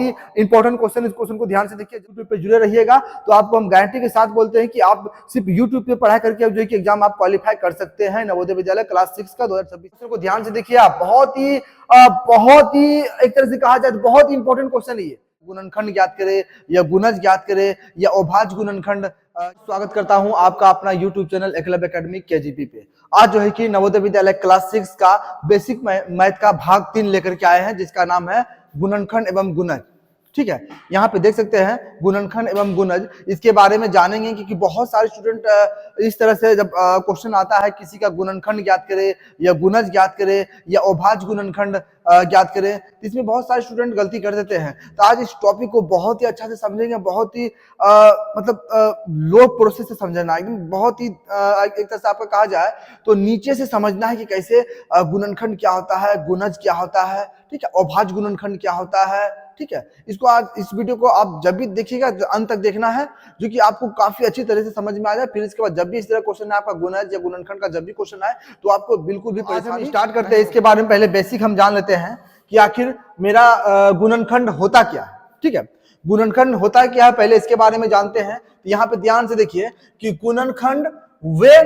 ही important question, इस question को ध्यान से देखिए, यूट्यूब पे जुड़े रहिएगा तो आपको हम गारंटी के साथ बोलते हैं कि आप सिर्फ यूट्यूब पे पढ़ाई करके जो है कि एग्जाम आप क्वालिफाई कर सकते हैं नवोदय विद्यालय क्लास 6 का 2026 को ध्यान से देखिए आप। बहुत ही एक तरह से कहा जाए तो बहुत ही इंपॉर्टेंट क्वेश्चन है ये। गुणनखंड ज्ञात करे या गुणज ज्ञात करे या अभाज्य गुणनखंड। स्वागत करता हूं आपका अपना YouTube channel Eklavya academy KGP पे। आज जो है कि नवोदय विद्यालय क्लास 6 का बेसिक मैथ का भाग 3 लेकर के आए हैं, जिसका नाम है गुणनखंड एवं गुणज। ठीक है, यहाँ पे देख सकते हैं गुणनखंड एवं गुणज, इसके बारे में जानेंगे क्योंकि बहुत सारे स्टूडेंट इस तरह से जब क्वेश्चन आता है किसी का गुणनखंड ज्ञात करे या गुणज ज्ञात करे या अभाज्य गुणनखंड ज्ञात करे, तो इसमें बहुत सारे स्टूडेंट गलती कर देते हैं। तो आज इस टॉपिक को बहुत ही अच्छा से समझेंगे, बहुत ही लो प्रोसेस से समझना है, बहुत ही एक तरह से आपका कहा जाए तो नीचे से समझना है कि कैसे गुणनखंड क्या होता है, गुणज क्या होता है, ठीक है, अभाज्य गुणनखंड क्या होता है। ठीक है, इसको आज इस वीडियो को आप जब भी देखिएगा तो अंत तक देखना है, जो कि आपको काफी अच्छी तरह से समझ में आ जाए। फिर इसके बाद जब भी इस तरह क्वेश्चन है आपका गुणज या गुणनखंड का जब भी क्वेश्चन आए तो आपको बिल्कुल भी परेशानी। स्टार्ट करते हैं, इसके बारे में पहले बेसिक हम जान लेते हैं कि आखिर मेरा गुणनखंड होता क्या है। ठीक है, गुणनखंड होता क्या है पहले इसके बारे में जानते हैं। यहाँ पे ध्यान से देखिए कि गुणनखंड वे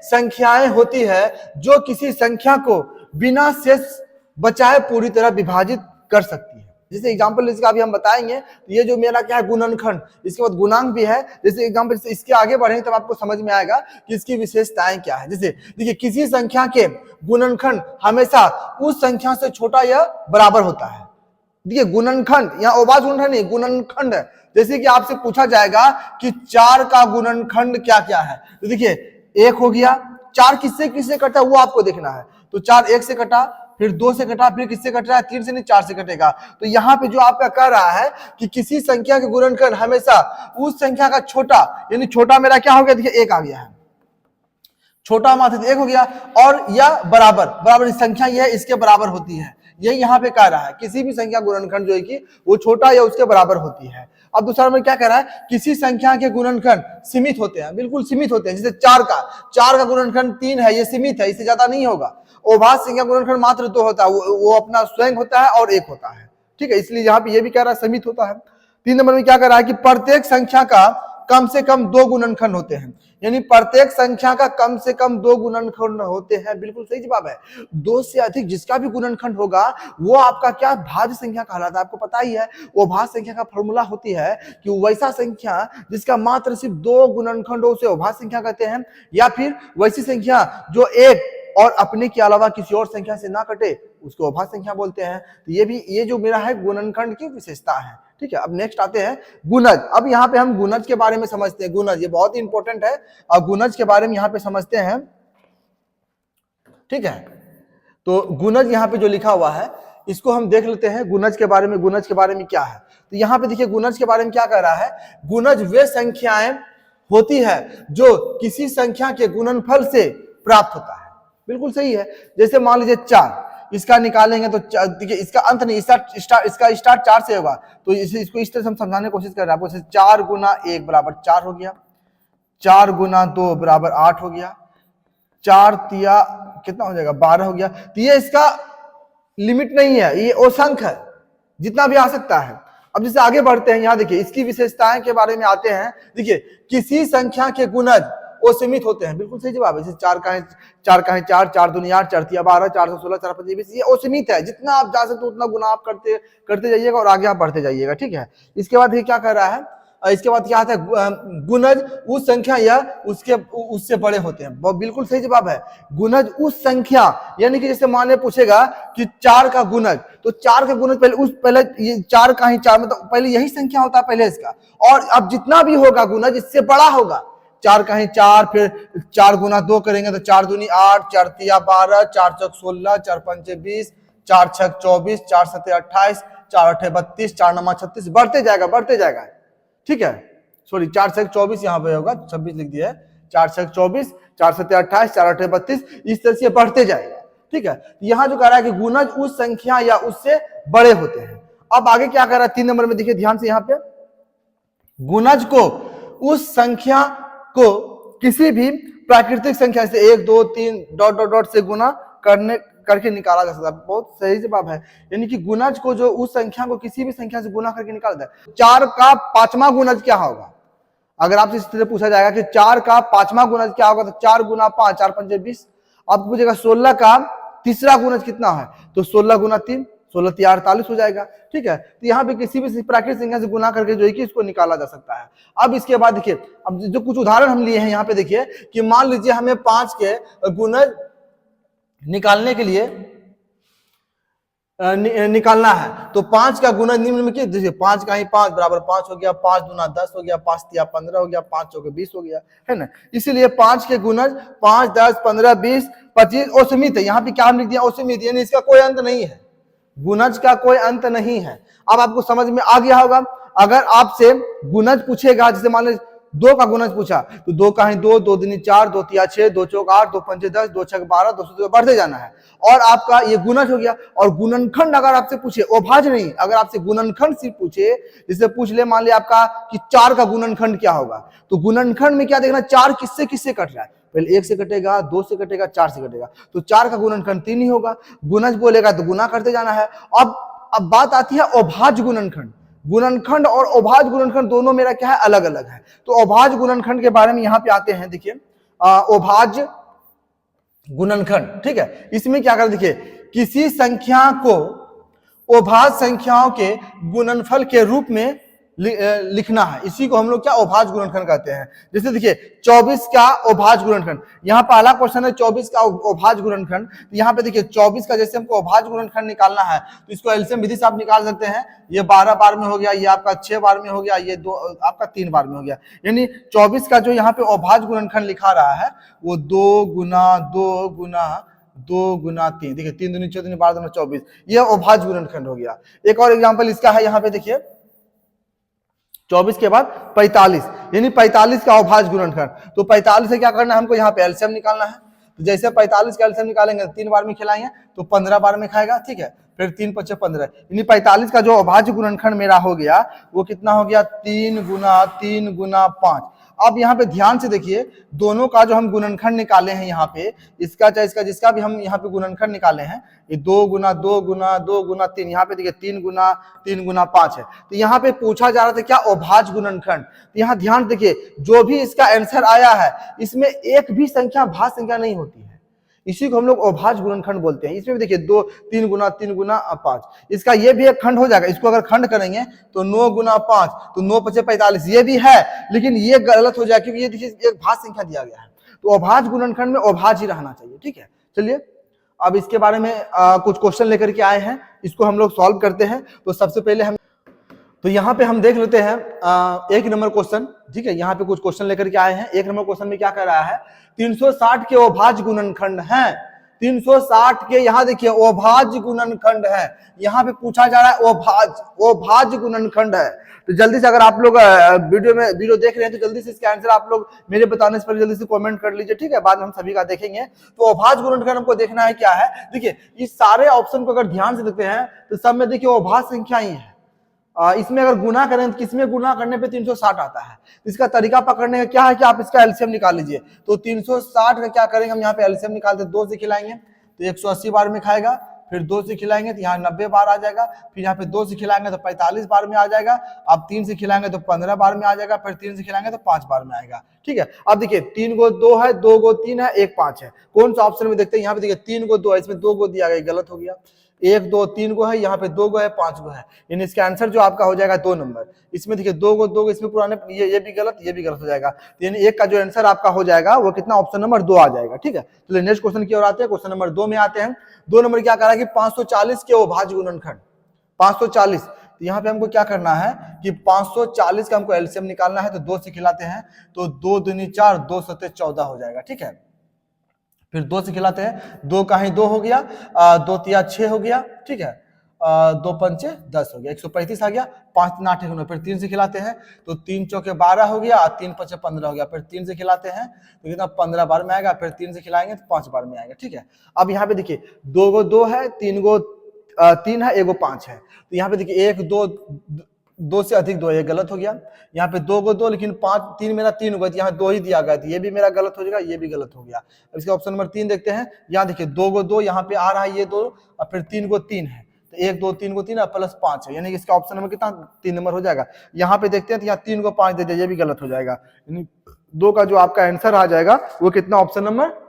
संख्याएं होती है जो किसी संख्या को बिना शेष बचाए पूरी तरह विभाजित कर सकती है। जैसे एग्जांपल इसका अभी हम बताएंगे, तो ये जो मेरा क्या है गुणनखंड, इसके बाद गुणांक भी है। जैसे एग्जांपल इसके आगे बढ़ेंगे तब आपको समझ में आएगा कि इसकी विशेषताएं क्या है। जैसे देखिए, किसी संख्या के गुणनखंड हमेशा उस संख्या से छोटा या बराबर होता है। देखिए गुणनखंड, यहाँ अभाज्य गुणनखंड नहीं, गुणनखंड है। जैसे कि आपसे पूछा जाएगा कि 4 का गुणनखंड क्या क्या है, तो देखिए 1 हो गया, 4 किससे किससे कटा वो आपको देखना है। तो 4 1 से कटा, फिर 2 से कटा, फिर किससे कट रहा है, 3 से नहीं 4 से कटेगा। तो यहाँ पे जो आपका कह रहा है कि किसी संख्या के गुणनखंड हमेशा उस संख्या का छोटा, यानी छोटा मेरा क्या हो गया, देखिए 1 आ गया है, छोटा मात्र 1 हो गया, और या बराबर संख्या यह इसके बराबर होती है। यही यहाँ पे कह रहा है किसी भी संख्या गुणनखंड जो है कि वो छोटा या उसके बराबर होती है। अब दूसरा नंबर क्या कह रहा है, किसी संख्या के गुणनखंड सीमित होते हैं, बिल्कुल सीमित होते हैं। जैसे 4 का गुणनखंड 3 है, ये सीमित है, इससे ज्यादा नहीं होगा। अभाज्य संख्या गुणनखंड मात्र 2 होता है, वो अपना स्वयं होता है और 1 होता है। ठीक है, इसलिए यहाँ पे ये भी कह रहा है सीमित होता है। 3 नंबर में क्या कह रहा है कि प्रत्येक संख्या का कम से कम 2 गुणनखंड होते हैं, यानी प्रत्येक संख्या का कम से कम 2 गुणनखंड होते हैं। बिल्कुल सही जवाब है। 2 से अधिक जिसका भी गुणनखंड होगा वो आपका क्या भाज्य संख्या कहलाता है। आपको पता ही है वो भाज्य संख्या का फॉर्मूला होती है कि वैसा संख्या जिसका मात्र सिर्फ 2 गुणनखंड हो उसे अभाज्य संख्या कहते हैं, या फिर वैसी संख्या जो एक और अपने के अलावा किसी और संख्या से ना कटे उसको अभाज्य संख्या बोलते हैं। तो ये जो मेरा है गुणनखंड की विशेषता है। ठीक है, अब नेक्स्ट आते हैं गुणज। अब यहाँ पे हम गुणज के बारे में समझते हैं। गुणज ये बहुत ही इंपॉर्टेंट है और गुणज के बारे में यहाँ पे समझते हैं। ठीक है, तो गुणज यहाँ पे जो लिखा हुआ है इसको हम देख लेते हैं गुणज के बारे में। गुणज के बारे में क्या है, तो यहाँ पे देखिए गुणज के बारे में क्या कह रहा है, गुणज वे संख्याएं होती है जो किसी संख्या के गुणनफल से प्राप्त होता है। बिल्कुल सही है। जैसे मान लीजिए 4, इसका निकालेंगे तो देखिए इसका अंत नहीं, इसका स्टार्ट 4 से होगा, तो इसको इस तरह से हम समझाने की कोशिश कर रहे हैं आपको। 4 गुना 1 बराबर 4 हो गया, 4 गुना 2 बराबर 8 हो गया, 4 तिया कितना हो जाएगा 12 हो गया। तो ये इसका लिमिट नहीं है, ये असंख्य है, जितना भी आ सकता है। अब जैसे आगे बढ़ते हैं, यहाँ देखिए इसकी विशेषताएं के बारे में आते हैं। देखिए किसी संख्या के गुणज वो सीमित होते हैं। बिल्कुल सही जवाब है। जैसे 4 का है 4, 4 दूनी 8, 4 तिया 12, 416, 4 5 20, ये असीमित है। जितना आप जा सकते उतना गुना आप करते जाइएगा और आगे आप बढ़ते जाइएगा। ठीक है, इसके बाद ये क्या कर रहा है, इसके बाद क्या आता है, गुणज उस संख्या या उससे बड़े होते हैं। बिल्कुल सही जवाब है। गुणज उस संख्या, यानी कि जैसे मान पूछेगा कि 4 का गुणज, तो 4 का गुणज पहले ये 4 का ही 4, मतलब पहले यही संख्या होता है पहले इसका, और अब जितना भी होगा गुणज इससे बड़ा होगा। 4 का ही 4, फिर 4 गुना 2 करेंगे तो 4 दूनी 8, 4 तिया 12, 4 चौक 16, 4 पंचे 20, 4 छक 24, 4 सते 28, 4 अठे 32, 4 नमा 36, बढ़ते जाएगा। ठीक है, सॉरी 4 छक 24 यहाँ पे होगा, 26 लिख दिया है। 4 छक 24, 4 सते 28, 4 अठे 32, इस तरह से बढ़ते जाएगा। ठीक है, यहाँ जो कह रहा है कि गुणज उस संख्या या उससे बड़े होते हैं। अब आगे क्या कह रहा है 3 नंबर में, देखिए ध्यान से, यहाँ पे गुणज को उस संख्या को किसी भी प्राकृतिक संख्या से 1 2 3 ... से गुना करने करके निकाला जा सकता है। बहुत सही जवाब है, यानी कि गुणज को जो उस संख्या को किसी भी संख्या से गुना करके निकालता है। 4 का 5वां गुणज क्या होगा? अगर आपसे इस तरह पूछा जाएगा कि 4 का 5वां गुणज क्या होगा, तो 4 गुना 5, 4 पंजे 20। अब पूछेगा 16 का तीसरा गुणज कितना है, तो 16 गुना 3, 16 3 48 हो जाएगा। ठीक है, तो यहाँ पे किसी भी प्राकृतिक संख्या से गुना करके जो है कि इसको निकाला जा सकता है। अब इसके बाद देखिए, अब जो कुछ उदाहरण हम लिए हैं यहाँ पे देखिए कि मान लीजिए हमें 5 के गुणज निकालने के लिए निकालना है, तो 5 का गुणज निम्न में देखिए 5 का ही 5 बराबर 5 हो गया, 5 दूना 10 हो गया, 5 तिया 15 हो गया, 5 चौके 20 हो गया, है ना। इसीलिए 5 के गुणज 5 10 15 20 25 असीमित है। यहाँ पे क्या हम लिख दिया, असीमित, यानी इसका कोई अंत नहीं है, गुणज का कोई अंत नहीं है। अब आपको समझ में आ गया होगा। अगर आपसे गुणज पूछेगा, जैसे मान लीजिए 2 का गुणज पूछा, तो 2 का ही 2, 2 दूनी 4, 2 तिया 6, 2 चौक 8, 2 पंजे 10, 2 छक 12, 2 से बढ़ते जाना है, और आपका ये गुणज हो गया। और गुणनखंड अगर आपसे पूछे, अभाज्य नहीं, अगर आपसे गुणनखंड सिर्फ पूछे, जैसे पूछ ले मान लिया आपका कि 4 का गुणनखंड क्या होगा, तो गुणनखंड में क्या देखना, 4 किससे किससे कट रहा है, पहले 1 से कटेगा, 2 से कटेगा, 4 से कटेगा, तो 4 का गुणनखंड 3 ही होगा। गुणज बोलेगा तो गुना करते जाना है। अब बात आती है अभाज्य गुणनखंड। गुणनखंड और अभाज्य गुणनखंड दोनों मेरा क्या है, अलग अलग है। तो अभाज्य गुणनखंड के बारे में यहाँ पे आते हैं, देखिए अभाज्य गुणनखंड, ठीक है। इसमें क्या कर, देखिए किसी संख्या को अभाज्य संख्याओं के गुणनफल के रूप में लिखना है, इसी को हम लोग क्या अभाज्य गुणनखंड कहते हैं। जैसे देखिए 24 का अभाज्य गुणनखंड, यहाँ पहला क्वेश्चन है 24 का अभाज्य गुणनखंड। तो यहाँ पे देखिए 24 का जैसे हमको अभाज्य गुणनखंड निकालना है, तो इसको एलसीएम विधि से आप निकाल सकते हैं। ये 12 बार में हो गया, ये आपका 6 बार में हो गया, ये 2 आपका 3 बार में हो गया। यानी 24 का जो यहाँ पे अभाज्य गुणनखंड लिखा रहा है वो 2 गुना 2 गुना 2 गुना 3, देखिए 3 दूनी 14 12 दूनी 24, ये अभाज्य गुणनखंड हो गया। एक और एग्जाम्पल इसका है, यहाँ पे देखिए 24 के बाद 45, यानी 45 का अभाज्य गुणनखंड। तो 45 से क्या करना है, हमको यहाँ पे एलसीएम निकालना है। तो जैसे 45 का एलसीएम निकालेंगे, 3 बार में खिलाएंगे तो 15 बार में खाएगा, ठीक है। फिर 3 5 15, यानी 45 का जो अभाज्य गुणनखंड मेरा हो गया वो कितना हो गया, 3 गुना 5। अब यहाँ पे ध्यान से देखिए, दोनों का जो हम गुणनखंड निकाले हैं यहाँ पे, इसका चाहे इसका, जिसका भी हम यहाँ पे गुणनखंड निकाले हैं, ये 2 गुना 2 गुना 2 गुना 3, यहाँ पे देखिए 3 गुना 5 है। तो यहाँ पे पूछा जा रहा था क्या, अभाज्य गुणनखंड। तो यहाँ ध्यान देखिए, जो भी इसका आंसर आया है, इसमें एक भी संख्या भाज्य संख्या नहीं होती है, इसी को हम लोग अभाज्य गुणनखंड बोलते हैं। इसमें देखिए 3 गुना 5, इसका ये भी एक खंड हो जाएगा। इसको अगर खंड करेंगे तो 9 गुना 5, तो 9 5 45, ये भी है, लेकिन ये गलत हो जाएगा क्योंकि ये देखिए एक भाज्य संख्या दिया गया है। तो अभाज्य गुणनखंड में अभाज्य ही रहना चाहिए, ठीक है। चलिए अब इसके बारे में कुछ क्वेश्चन लेकर के आए हैं, इसको हम लोग सॉल्व करते हैं। तो सबसे पहले हम, तो यहाँ पे हम देख लेते हैं 1 नंबर क्वेश्चन, ठीक है। यहाँ पे कुछ क्वेश्चन लेकर के आए हैं। 1 नंबर क्वेश्चन में क्या कर रहा है, 360 के अभाज्य गुणनखंड हैं, 360 के, यहाँ देखिए अभाज्य गुणनखंड है, यहाँ पे पूछा जा रहा है अभाज्य गुणनखंड है। तो जल्दी से, अगर आप लोग वीडियो देख रहे हैं तो जल्दी से इसके आंसर आप लोग मेरे बताने से पहले जल्दी से कमेंट कर लीजिए, ठीक है। बाद में हम सभी का देखेंगे। तो अभाज्य गुणनखंड हमको देखना है क्या है, देखिए इस सारे ऑप्शन को अगर ध्यान से देखते हैं तो सब में देखिए अभाज्य संख्या ही है। इसमें अगर गुना करें तो किसमें गुना करने पे 360 आता है। इसका तरीका पकड़ने का क्या है कि आप इसका एलसीएम निकाल लीजिए। तो 360 का क्या करेंगे, हम यहाँ पे एलसीएम निकालते, 2 से खिलाएंगे तो 180 बार में खाएगा, फिर 2 से खिलाएंगे तो यहाँ 90 बार आ जाएगा, फिर यहाँ पे 2 से खिलाएंगे तो 45 बार में आ जाएगा, अब 3 से खिलाएंगे तो 15 बार में आ जाएगा, फिर 3 से खिलाएंगे तो 5 बार में आएगा, ठीक है। अब देखिए 3 गो 2 है, 2 गो 3 है, 1 5 है, कौन सा ऑप्शन में देखते हैं। यहाँ पे देखिए 3 गो 2 है, इसमें 2 गो दिया गया, गलत हो गया। 1 2 3 गो है, यहाँ पे 2 गो है, 5 गो है, यानी इसका आंसर जो आपका हो जाएगा 2 नंबर। इसमें देखिए 2 गो इसमें पुराने, ये भी गलत, ये भी गलत हो जाएगा। यानी 1 का जो आंसर आपका हो जाएगा वो कितना, ऑप्शन नंबर 2 आ जाएगा, ठीक है। चलिए नेक्स्ट क्वेश्चन की ओर आते हैं। क्वेश्चन नंबर 2 में आते हैं। 2 नंबर क्या कह रहा है कि 540 के अभाज्य गुणनखंड, 540। तो यहाँ पे हमको क्या करना है कि 540 का हमको एलसीएम निकालना है। तो 2 से खिलाते हैं तो 2 दूनी 4, 2 सत्ते 14 हो जाएगा, ठीक है। फिर 2 से खिलाते हैं, 2 का ही 2 हो गया, 2 तिया 6 हो गया, ठीक है, 2 पंचे 10 हो गया, 135 आ गया, 5 3 8 9। फिर 3 से खिलाते हैं तो 3 चौके 12 हो गया, 3 5 15 हो गया। फिर 3 से खिलाते हैं तो कितना, 15 बार में आएगा। फिर 3 से खिलाएंगे तो 5 बार में आएगा, ठीक है। अब यहाँ पे देखिए 2 गो 2 है, 3 गो 3 है, 1 गो 5 है। तो यहाँ पे देखिए 1 2 2 से अधिक 2, ये गलत हो गया। यहाँ पे 2 को 2, लेकिन 5 3 मेरा 3 होगा, यहाँ 2 ही दिया गया था, ये भी मेरा गलत हो जाएगा, ये भी गलत हो गया। अब इसका ऑप्शन नंबर 3 देखते हैं। यहाँ देखिए 2 को 2 यहाँ पे आ रहा है, ये 2 और फिर 3 को 3 है, तो 1 2 3 को 3 और प्लस 5 है, यानी कि इसका ऑप्शन नंबर कितना 3 नंबर हो जाएगा। यहाँ पे देखते हैं तो यहाँ 3 को 5 दे दिया, ये भी गलत हो जाएगा। यानी 2 का जो आपका आंसर आ जाएगा वो कितना ऑप्शन नंबर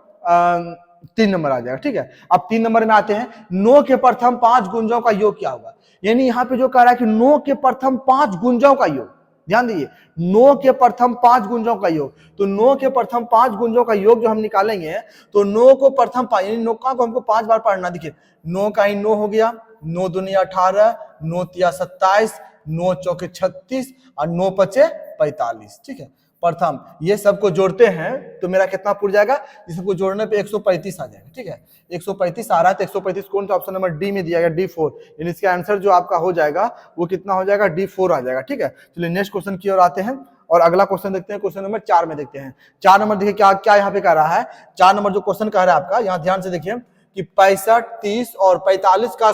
3 नंबर आ जाएगा। ठीक है, अब 3 नंबर में आते हैं। 9 के प्रथम 5 गुंजों का योग क्या होगा। यानी यहाँ पे जो कह रहा है कि 9 के प्रथम 5 गुंजों का योग, ध्यान दीजिए 9 के प्रथम 5 गुंजों का योग, तो 9 के प्रथम 5 गुंजों का योग जो हम निकालेंगे तो 9 को प्रथम 5 यानी 9 को हमको 5 बार पढ़ना। देखिए 9 का ही 9 हो गया, 9 दूनी 18, 9 तिया 27, 9 चौके 36 और 9 पचे 45। ठीक है, प्रथम ये सबको जोड़ते हैं तो मेरा कितना पूरा जाएगा, इस सबको जोड़ने पे 135 आ जाएगा। ठीक है, 135 आ रहा है तो 135 कौन सा ऑप्शन नंबर डी में दिया गया, D4, यानी इसका आंसर जो आपका हो जाएगा वो कितना हो जाएगा, D4 आ जाएगा। ठीक है, चलिए नेक्स्ट क्वेश्चन की ओर आते हैं और अगला क्वेश्चन देखते हैं, क्वेश्चन नंबर 4 में देखते हैं। 4 नंबर देखिए क्या क्या यहाँ पे कह रहा है। 4 नंबर जो क्वेश्चन कह रहा है आपका, यहाँ ध्यान से देखिए कि 65, 30 और 45 का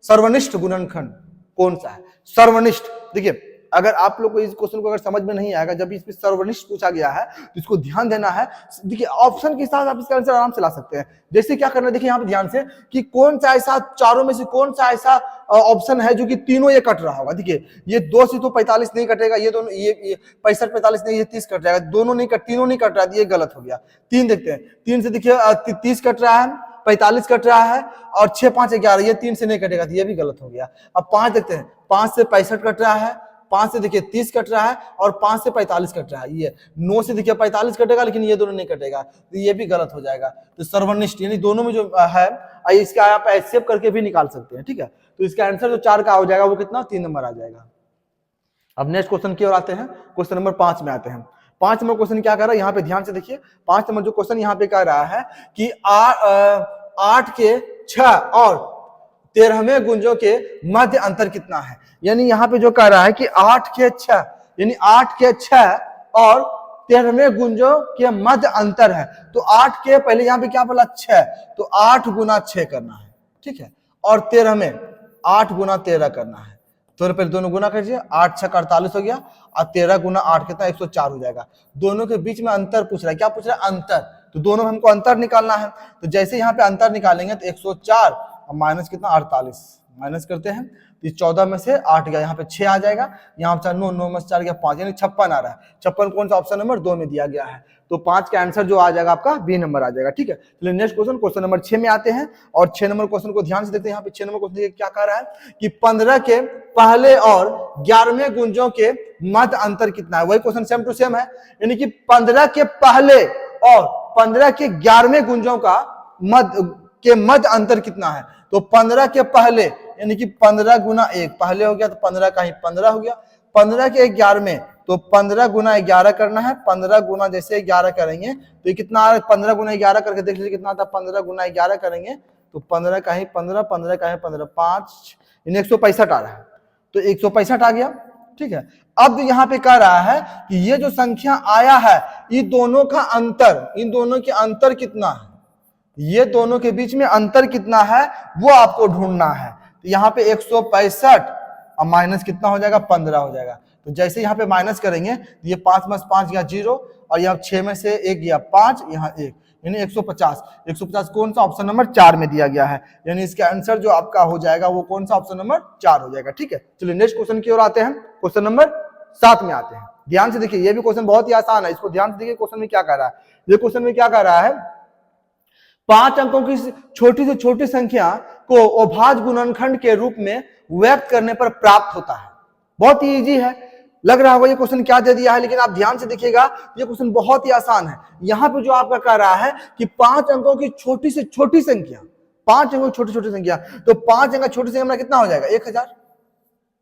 सर्वनिष्ठ गुणनखंड कौन सा है। सर्वनिष्ठ, देखिए अगर आप लोग को इस क्वेश्चन को अगर समझ में नहीं आएगा, जब इसमें सर्वनिष्ठ पूछा गया है तो इसको ध्यान देना है। देखिए ऑप्शन के साथ आप इसका आंसर आराम से ला सकते हैं। जैसे क्या करना है, देखिए यहाँ पे ध्यान से कि कौन सा ऐसा चारों में से कौन सा ऐसा ऑप्शन है जो कि तीनों ये कट रहा होगा। देखिए ये 2 से तो 45 नहीं कटेगा, ये दोनों ये 65 45 नहीं, ये 30 कट जाएगा, दोनों नहीं कट, तीनों नहीं कट रहा है, ये गलत हो गया। 3 देखते हैं, 3 से देखिए 30 कट रहा है, 45 कट रहा है और 6 5 11, ये 3 से नहीं कटेगा, तो ये भी गलत हो गया। अब 5 देखते हैं, 5 से 65 कट रहा है, 5 से देखिए 30 कट रहा है और 5 से 45 कट रहा है। ये 9 से देखिए 45 कटेगा, लेकिन ये दोनों नहीं कटेगा, तो ये भी गलत हो जाएगा। तो सर्वनिष्ठ यानी दोनों में जो है इसका आप एक्सेप्ट करके भी निकाल सकते हैं। ठीक है, तो इसका आंसर जो 4 का हो जाएगा वो कितना 3 नंबर आ जाएगा। अब नेक्स्ट क्वेश्चन की ओर आते हैं, क्वेश्चन नंबर 5 में आते हैं। 5 नंबर क्वेश्चन क्या कह रहा है, यहाँ पे ध्यान से देखिए। 5 नंबर जो क्वेश्चन यहाँ पे कह रहा है कि 8 के 6 और 13वें गुंजों के मध्य अंतर कितना है। यानी यहाँ पे जो कह रहा है कि 8 के 6 यानी 8 के 6 और 13वें गुंजों के मध्य अंतर है, तो 8 के पहले यहाँ पे क्या बोला 6, तो 8 गुना 6 करना है। ठीक है, और 13 में 8 गुना 13 करना है, तो पहले दोनों गुना करिए, 8 6 48 हो गया और 13 गुना 8 कितना 104 हो जाएगा। दोनों के बीच में अंतर पूछ रहा है, क्या पूछ रहा है, अंतर, तो दोनों में हमको अंतर निकालना है। तो जैसे यहाँ पे अंतर निकालेंगे तो 104 और माइनस कितना 48, माइनस करते हैं तो 14 में से 8 गया, यहाँ पे 6 आ जाएगा, यहाँ पे 9 9 में से 4 गया 5, यानी 56 आ रहा है। 56 कौन सा ऑप्शन नंबर 2 में दिया गया है, तो 5 का आंसर जो आ जाएगा आपका बी नंबर आ जाएगा। ठीक है, चलिए नेक्स्ट क्वेश्चन, क्वेश्चन नंबर 6 में आते हैं और 6 नंबर क्वेश्चन को ध्यान से देखते हैं। यहाँ पे 6 नंबर क्वेश्चन क्या कह रहा है कि 15 के पहले और 11वें गुंजों के मध्य अंतर कितना है। वही क्वेश्चन सेम टू सेम है, यानी कि 15 के पहले और 15 के 11वें गुंजों का मध्य अंतर कितना है। तो 15 के पहले यानी कि 15 गुना 1 पहले हो गया, तो 15 का ही 15 हो गया। 15 के 11वें तो 15 गुना 11 करना है, 15 गुना जैसे 11 करेंगे तो ये कितना आ रहा है, 15 गुना 11 करके देख लीजिए कितना आता है। 15 गुना 11 करेंगे तो 15 का ही 15, 15 का ही 15, 5 यानी 165 आ रहा है, तो 165 आ गया। ठीक है, अब यहाँ पे कह रहा है कि ये जो संख्या आया है इन दोनों का अंतर, इन दोनों के अंतर कितना है, ये दोनों के बीच में अंतर कितना है वो आपको ढूंढना है। तो यहाँ पे 165 और माइनस कितना हो जाएगा 15 हो जाएगा। तो जैसे यहाँ पे माइनस करेंगे तो ये 5 में 5 गया 0 और यहाँ 6 में से 1 गया 5, यहाँ 1 यानी 150। 150 कौन सा ऑप्शन नंबर 4 में दिया गया है, यानी इसका आंसर जो आपका हो जाएगा वो कौन सा ऑप्शन नंबर 4 हो जाएगा। ठीक है, चलिए नेक्स्ट क्वेश्चन की ओर आते हैं, क्वेश्चन नंबर 7 में आते हैं। ध्यान से देखिए, ये भी क्वेश्चन बहुत ही आसान है, इसको ध्यान से देखिए क्वेश्चन में क्या कह रहा है। ये क्वेश्चन में क्या कह रहा है, 5 अंकों की छोटी से छोटी संख्या को अभाज्य गुणनखंड के रूप में व्यक्त करने पर प्राप्त होता है। बहुत ही इजी है, लग रहा होगा ये क्वेश्चन क्या दे दिया है, लेकिन आप ध्यान से देखिएगा ये क्वेश्चन बहुत ही आसान है। यहाँ पे जो आपका कह रहा है कि 5 अंकों की छोटी से छोटी संख्या, 5 अंकों की छोटी छोटी संख्या, तो 5 अंक छोटी संख्या में कितना हो जाएगा 1000,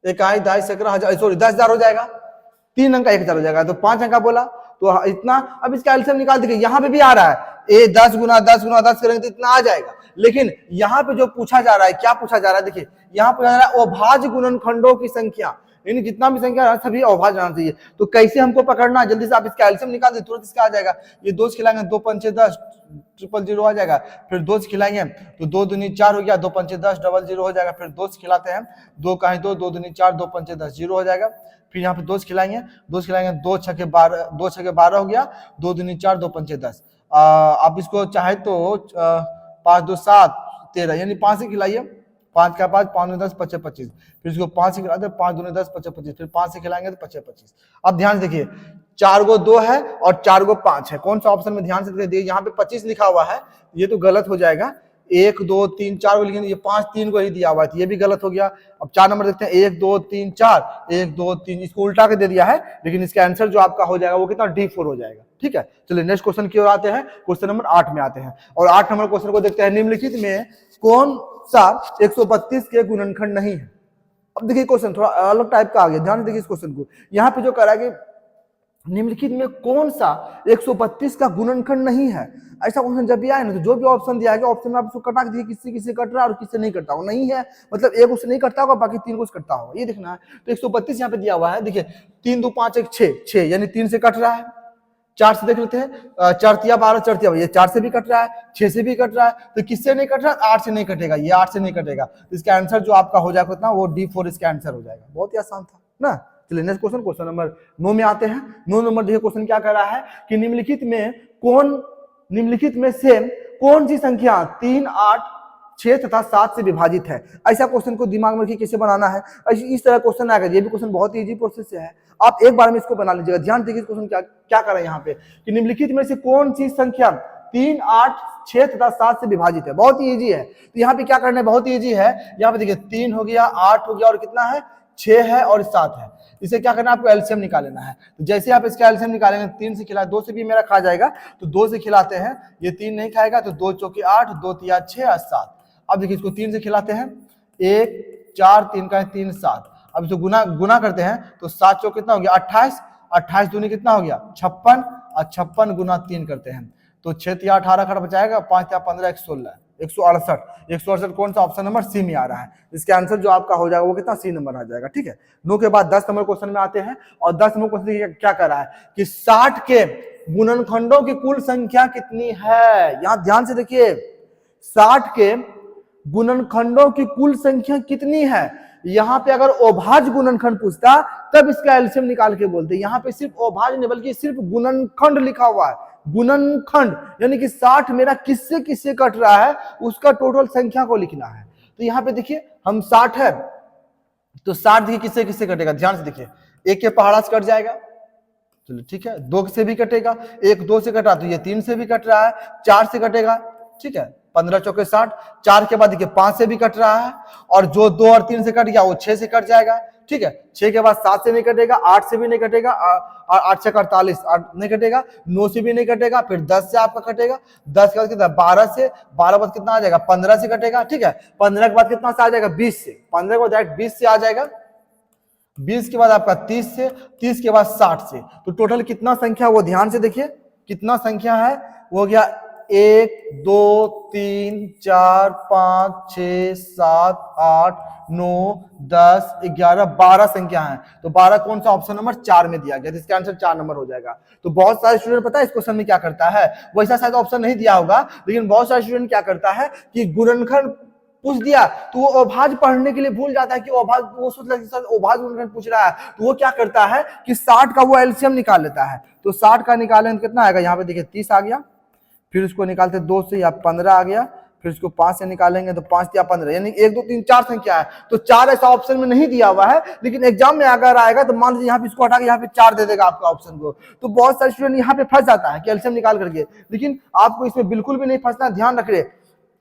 1 2 17 सॉरी 10,000 हो जाएगा, 3 अंक 1000 हो जाएगा, तो 5 अंक बोला तो इतना। अब इसका एलसीएम निकाल देखिए, यहाँ पे भी आ रहा है 10 गुना 10 गुना 10 करेंगे तो इतना आ जाएगा, लेकिन यहाँ पे जो पूछा जा रहा है, क्या पूछा जा रहा है, देखिए यहाँ पे जा रहा है अभाज्य गुणनखंडों की संख्या, यानी जितना भी संख्या है सभी अवभाज्य आना चाहिए। तो कैसे हमको पकड़ना है, जल्दी से आप इसका एलसीएम निकाल दे, तुरंत इसका आ जाएगा। ये 2 से खिलाएंगे 2 पंचे 10, 000 आ जाएगा। फिर 2 से खिलाएंगे तो 2 दूनी 4 हो गया, 2 पंचे 10, 00 हो जाएगा। फिर 2 से खिलाते हैं, 2 का 2, 2 दूनी 4, 2 पंचे 10, 0 हो जाएगा। फिर यहाँ पे 2 से खिलाएंगे, 2 से खिलाएंगे 2 छके 12, 2 छके 12 हो गया, 2 दूनी 4, 2 पंचे 10। आप इसको चाहे तो 5 2 7 13, यानी 5 से खिलाइए, 5 का 5, 5 10 25 25। फिर इसको 5 से खिलाते 5 दूनी 10 25 25। फिर 5 से खिलाएंगे तो 25 25। अब ध्यान से देखिए, 4 गो 2 है और 4 गो 5 है। कौन सा ऑप्शन में, ध्यान से देखिए, यहाँ पे 25 लिखा हुआ है, ये तो गलत हो जाएगा। 1 2 3 4 को लिखेंगे, ये 5 3 को ही दिया हुआ है, ये भी गलत हो गया। अब 4 नंबर देखते हैं, 1 2 3 4, 1 2 3, इसको उल्टा के दे दिया है, लेकिन इसका आंसर जो आपका हो जाएगा वो कितना, D4 हो जाएगा। ठीक है, चलिए नेक्स्ट क्वेश्चन की ओर आते हैं। क्वेश्चन नंबर 8 में आते हैं और 8 नंबर क्वेश्चन को देखते हैं। निम्नलिखित में कौन सा 132 के गुणनखंड नहीं है। अब देखिए क्वेश्चन थोड़ा अलग टाइप का आ गया, ध्यान से देखिए इस क्वेश्चन को। यहाँ पे जो कह रहा है कि निम्नलिखित में कौन सा 132 का गुणनखंड नहीं है, ऐसा क्वेश्चन जब भी आए ना तो जो भी ऑप्शन दिया गया ऑप्शन में आप उसको कटा के देखिए, किससे किससे कट रहा है और किससे नहीं कटता होगा। नहीं है मतलब एक उससे नहीं कटता होगा, बाकी 3 को कटता होगा, ये देखना है। तो 132 यहाँ पे दिया हुआ है, देखिए 3 2 5 1 6, 6 यानी 3 से कट रहा है। 4 से देख लेते हैं, 4 तिया 12, 4 तिया, ये 4 से भी कट रहा है, 6 से भी कट रहा है। तो किससे नहीं कट रहा है, 8 से नहीं कटेगा, ये 8 से नहीं कटेगा। तो इसका आंसर जो आपका हो जाएगा कितना, वो D4 इसका आंसर हो जाएगा। बहुत ही आसान था ना। चलिए नेक्स्ट क्वेश्चन, क्वेश्चन नंबर 9 में आते हैं। 9 नंबर देखिए क्वेश्चन क्या कर रहा है कि निम्नलिखित में से कौन सी संख्या 3 8 6 तथा 7 से विभाजित है। ऐसा क्वेश्चन को दिमाग में रखिए कैसे बनाना है, इस तरह क्वेश्चन आएगा। ये भी क्वेश्चन बहुत ही इजी प्रोसेस से है, आप एक बार में इसको बना लीजिएगा। ध्यान देखिए क्वेश्चन क्या कर रहा है यहाँ पे कि निम्नलिखित में से कौन सी संख्या 3 8 6 तथा 7 से विभाजित है। बहुत ही इजी है। तो यहाँ पे क्या करना है, बहुत ही इजी है। यहाँ पे देखिए 3 हो गया, 8 हो गया और कितना है, 6 है और 7 है। इसे क्या करना है, आपको एलसीएम निकालना है। तो जैसे आप इसका एलसीएम निकालेंगे, 3 से खिलाए, 2 से भी मेरा खा जाएगा, तो 2 से खिलाते हैं, ये 3 नहीं खाएगा, तो 2 चौके 8, 2 तिया 6 और 7। अब देखिए इसको 3 से खिलाते हैं, 1 4 3 का 3 7। अब इसको गुना करते हैं तो 7 चौक कितना हो गया, 28, 28 दूनी कितना हो गया, 56, और 56 गुना 3 करते हैं तो 6 तिया 18 खड़ा बचाएगा, 5 तिया 15 116, 168। 168 कौन सा, ऑप्शन नंबर सी में आ रहा है। इसका आंसर जो आपका हो जाएगा वो कितना, सी नंबर आ जाएगा। ठीक है, 9 के बाद 10 नंबर क्वेश्चन में आते हैं और 10 नंबर क्वेश्चन क्या कर रहा है कि 60 के गुणनखंडों की कुल संख्या कितनी है। यहां ध्यान से देखिए, 60 के गुणनखंडों की कुल संख्या कितनी है। यहाँ पे अगर अभाज्य गुणनखंड पूछता तब इसका एलसीएम निकाल के बोलते। यहाँ पे सिर्फ अभाज्य नहीं बल्कि सिर्फ गुणनखंड लिखा हुआ है, गुणनखंड, यानी कि 60 मेरा किससे किससे कट रहा है उसका टोटल संख्या को लिखना है। तो यहाँ पे देखिए हम 60 है तो 60 देखिए किससे किससे कटेगा, ध्यान से देखिए, 1 के पहाड़ा से कट जाएगा, चलो ठीक है, 2 से भी कटेगा, 1 2 से कटा तो ये 3 से भी कट रहा है, 4 से कटेगा, ठीक है, 15 चौके 60, 4 के बाद देखिए 5 से भी कट रहा है, और जो 2 और 3 से कट गया वो 6 से कट जाएगा। ठीक है, 6 के बाद 7 से नहीं कटेगा, 8 से भी नहीं कटेगा, 8 से 48 नहीं कटेगा, 9 से भी नहीं कटेगा, फिर 10 से आपका कटेगा, 10 के बाद कितना, 12 से, 12 बाद कितना आ जाएगा, 15 से कटेगा। ठीक है, 15 के बाद कितना से आ जाएगा, 20 से, 15 के बाद डायरेक्ट 20 से आ जाएगा, 20 के बाद आपका 30 से, 30 के बाद 60 से। तो टोटल कितना संख्या, वो ध्यान से देखिए कितना संख्या है, वो हो गया 1 2 3 4 5 6 7 8 9 10 11 12 संख्या है। तो 12 कौन सा, ऑप्शन नंबर 4 में दिया गया, तो इसका आंसर 4 नंबर हो जाएगा। तो बहुत सारे स्टूडेंट पता है इस क्वेश्चन में क्या करता है, वैसा शायद ऑप्शन नहीं दिया होगा, लेकिन बहुत सारे स्टूडेंट क्या करता है कि गुणनखंड पूछ दिया तो वो अभाज्य पढ़ने के लिए भूल जाता है कि अभाज्य, वो सोचता है अभाज्य गुणनखंड पूछ रहा है, तो वो क्या करता है कि 60 का वो एलसीएम निकाल लेता है। तो 60 का निकालेंगे कितना आएगा, यहाँ पे देखिए 30 आ गया, फिर उसको निकालते 2 से या 15 आ गया, फिर उसको 5 से निकालेंगे तो 5 या 15, यानी 1 2 3 4 संख्या है। तो 4 ऐसा ऑप्शन में नहीं दिया हुआ है, लेकिन एग्जाम में अगर आएगा तो मान लीजिए यहाँ पे इसको हटा के यहाँ पे 4 दे देगा आपका ऑप्शन को। तो बहुत सारे स्टूडेंट यहाँ पे फंस जाता है कि एलसीएम निकाल करके, लेकिन आपको इसमें बिल्कुल भी नहीं फंसना। ध्यान रखिए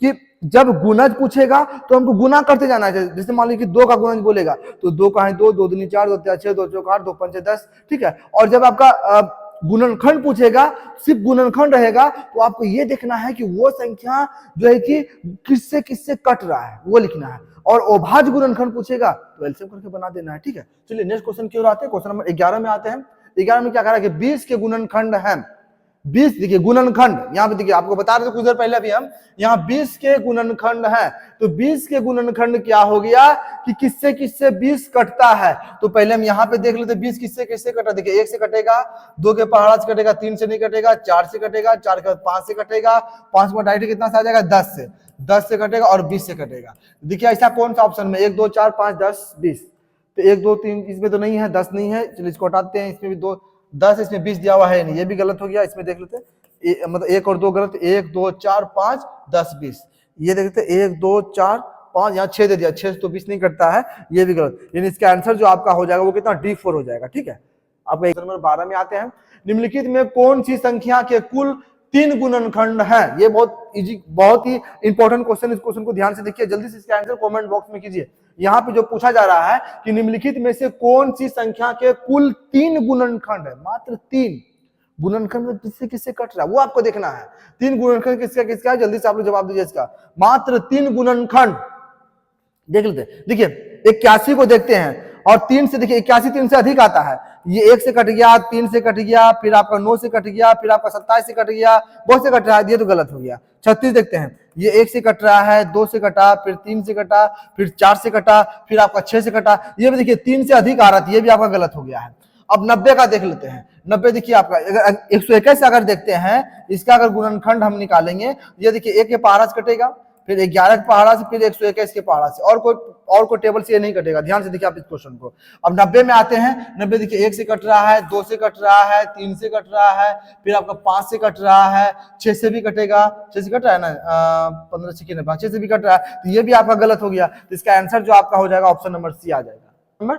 कि जब गुणज पूछेगा तो हमको गुना करते जाना है। जैसे मान लीजिए 2 का गुणज बोलेगा तो 2 का है 2, 2 दूनी 4, 2 तिया 6, 2 चौक 8, 2 पंचे 10। ठीक है, और जब आपका गुणनखंड पूछेगा, सिर्फ गुणनखंड रहेगा, तो आपको ये देखना है कि वो संख्या जो है कि किससे किससे कट रहा है वो लिखना है, और अभाज्य गुणनखंड पूछेगा तो एलसीएम करके बना देना है। ठीक है, चलिए नेक्स्ट क्वेश्चन की ओर आते हैं। क्वेश्चन नंबर 11 में आते हैं। 11 में क्या कह रहा है कि 20 के गुणनखंड है, 20 देखिए गुणनखंड, यहाँ पे देखिए आपको बता रहे थे कुछ देर पहले भी हम, यहाँ 20 के गुणनखंड है, तो 20 के गुणनखंड क्या हो गया कि किससे किससे 20 कटता है। तो पहले हम यहाँ पे देख लेते 20 किससे किससे कटा, देखिए 1 से कटेगा, 2 के पहाड़ा से कटेगा, 3 से नहीं कटेगा, 4 से कटेगा, 4 के बाद 5 से कटेगा, 5 में डायरेक्ट कितना से आ जाएगा 10 से कटेगा और 20 से कटेगा। देखिए ऐसा कौन सा ऑप्शन में 1 2 4 5 10 20, तो 1 2 3 इसमें तो नहीं है, 10 नहीं है, चलिए इसको हटाते हैं, इसमें भी 2 10 इसमें 20 दिया हुआ है नहीं, ये भी गलत हो गया। इसमें देख लेते हैं मतलब 1 और 2 गलत, 1 2 4 5 10 20, ये देख लेते 1 2 4 5, यहाँ 6 दे दिया, 6 तो 20 नहीं करता है, ये भी गलत। यानी इसका आंसर जो आपका हो जाएगा वो कितना D4 हो जाएगा। ठीक है, आपका नंबर 12 में आते हैं, निम्नलिखित में कौन सी संख्या के कुल 3 गुणनखंड हैं। ये बहुत इजी, बहुत ही इंपॉर्टेंट क्वेश्चन, इस क्वेश्चन को ध्यान से देखिए, जल्दी से इसका आंसर कमेंट बॉक्स में कीजिए। यहाँ पे जो पूछा जा रहा है कि निम्नलिखित में से कौन सी संख्या के कुल 3 गुणनखंड है, मात्र 3 गुणनखंड में किससे किससे कट रहा है वो आपको देखना है। 3 गुणनखंड किसका किसका है, जल्दी से आप लोग जवाब दीजिए इसका। मात्र 3 गुणनखंड देख लेते हैं। देखिए 81 को देखते हैं और 3 से, देखिए 81 3 से अधिक आता है, ये 1 से कट गया, 3 से कट गया, फिर आपका 9 से कट गया, फिर आपका 27 से कट गया, बहुत से कट रहा है, ये तो गलत हो गया। 36 देखते हैं, ये 1 से कट रहा है, 2 से कटा, फिर 3 से कटा, फिर 4 से कटा, फिर आपका 6 से कटा, ये भी देखिए 3 से अधिक आ रहा था, ये भी आपका गलत हो गया है। अब 90 का देख लेते हैं। 90 देखिए आपका 121 से अगर देखते हैं, इसका अगर गुणनखंड हम निकालेंगे, ये देखिए 1 के पहाड़ा से कटेगा, फिर 11 के पहाड़ा से, फिर 121 के पहाड़ा से, और कोई टेबल से ये नहीं कटेगा। ध्यान से देखिए आप इस क्वेश्चन को। अब 90 में आते हैं, 90 देखिए 1 से कट रहा है, 2 से कट रहा है, 3 से कट रहा है, फिर आपका 5 से कट रहा है, 6 से भी कटेगा, 6 से कट रहा है ना, 15 से 6 से भी कट रहा है, तो ये भी आपका गलत हो गया। तो इसका आंसर जो आपका हो जाएगा ऑप्शन नंबर सी आ जाएगा। नंबर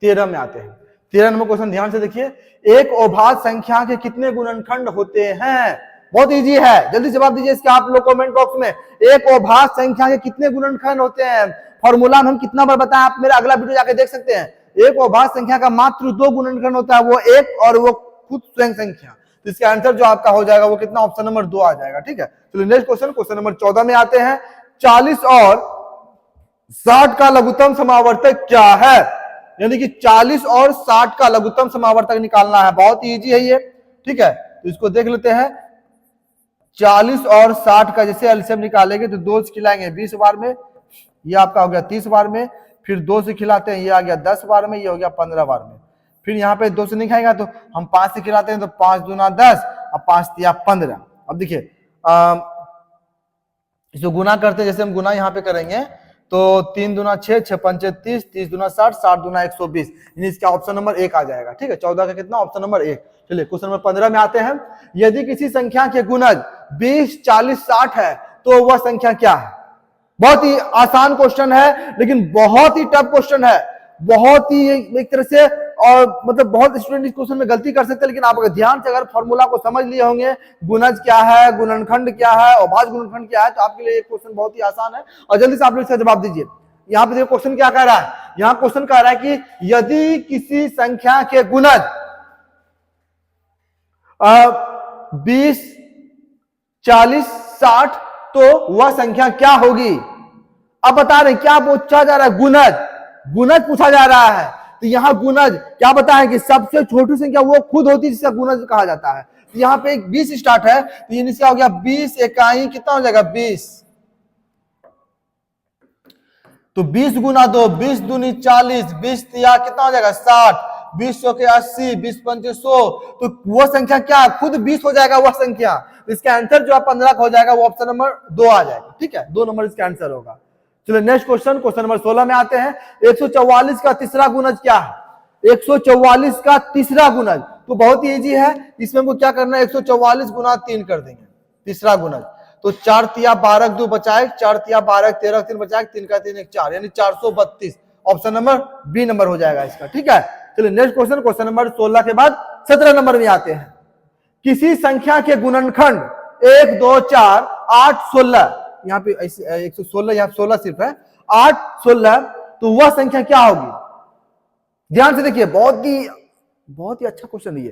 13 में आते हैं। 13 नंबर क्वेश्चन ध्यान से देखिए, एक अभाज्य संख्या के कितने गुणनखंड होते हैं। बहुत इजी है, जल्दी जवाब दीजिए इसका आप लोग कमेंट बॉक्स में। एक अभाज्य संख्या के कितने गुणनखंड होते हैं, फॉर्मूला हम कितना बार बताएं, आप मेरा अगला वीडियो जाके देख सकते हैं। एक अभाज्य संख्या का मात्र 2 गुणनखंड होता है, वो 1 और वो खुद स्वयं संख्या। तो इसका आंसर जो आपका हो जाएगा वो कितना, ऑप्शन नंबर 2 आ जाएगा। ठीक है, चलिए नेक्स्ट क्वेश्चन, क्वेश्चन नंबर 14 में आते हैं। 40 और 60 का लघुत्तम समावर्तक क्या है। यानी कि 40 और 60 का लघुत्तम समावर्तक निकालना है, बहुत ही इजी है ये। ठीक है, तो इसको देख लेते हैं। 40 और 60 का जैसे एलसीएम निकालेंगे तो 2 से खिलाएंगे 20 बार में, ये आपका हो गया 30 बार में, फिर 2 से खिलाते हैं, ये आ गया 10 बार में, ये हो गया 15 बार में। फिर यहाँ पे 2 से नहीं खाएगा तो हम 5 से खिलाते हैं, तो 5 दूना 10 और 5 तिया 15। अब देखिए इसको गुना करते हैं, जैसे हम गुना यहाँ पे करेंगे तो 3 दूना 6, 6 पंचे 30, 30 दूना 60, 60 दूना 120, यानी इसका ऑप्शन नंबर 1 आ जाएगा। ठीक है, 14 का कितना, ऑप्शन नंबर 1। चलिए क्वेश्चन नंबर 15 में आते हैं। यदि किसी संख्या के गुणज 20 40 60 है तो वह संख्या क्या है। बहुत ही आसान क्वेश्चन है, लेकिन बहुत ही टफ क्वेश्चन है, बहुत ही एक तरह से, और मतलब बहुत स्टूडेंट इस क्वेश्चन में गलती कर सकते हैं, लेकिन आप अगर ध्यान से अगर फॉर्मूला को समझ लिए होंगे, गुणज क्या है, गुणनखंड क्या है, अभाज्य गुणनखंड क्या है, तो आपके लिए ये क्वेश्चन बहुत ही आसान है। और जल्दी से आप लोग इसका जवाब दीजिए। यहाँ पे देखो क्वेश्चन क्या कह रहा है, यहाँ क्वेश्चन कह रहा है कि यदि किसी संख्या के गुणज 20 40 60 तो वह संख्या क्या होगी। अब बता रहे क्या पूछा जा रहा है, गुणज पूछा जा रहा है। तो यहाँ गुणज क्या बताएं कि सबसे छोटी संख्या वो खुद होती है जिसका गुणज कहा जाता है। तो यहाँ पे 20 स्टार्ट है, तो ये इसका हो गया 20 इकाई कितना हो जाएगा 20, तो 20 गुना 2, 20 दूनी 40, 20 तिया कितना हो जाएगा 60, 20 सौ के 80, 20 पंचे 100, तो वो संख्या क्या खुद 20 हो जाएगा वह संख्या। तो इसका आंसर जो आप 15 का हो जाएगा वो ऑप्शन नंबर 2 आ जाएगा। ठीक है, 2 नंबर इसका आंसर होगा। चलो नेक्स्ट क्वेश्चन, क्वेश्चन नंबर 16 में आते हैं। 144 का तीसरा गुणज क्या है। 144 का तीसरा गुणज तो बहुत ही इजी है, इसमें हमको क्या करना है, 144 गुना 3 कर देंगे तीसरा गुणज, तो 4 तिया 12 2 बचाए, 4 तिया 12 13 3 बचाए, 3 का 3 1 4, यानी 432, ऑप्शन नंबर बी नंबर हो जाएगा इसका। ठीक है, चलिए नेक्स्ट क्वेश्चन, क्वेश्चन नंबर 16 के बाद 17 नंबर में आते हैं। किसी संख्या के गुणनखंड 1 2 4 8 16, यहाँ पे 116, यहाँ 16 सिर्फ है, 8 16, तो वह संख्या क्या होगी। ध्यान से देखिए, बहुत ही अच्छा क्वेश्चन है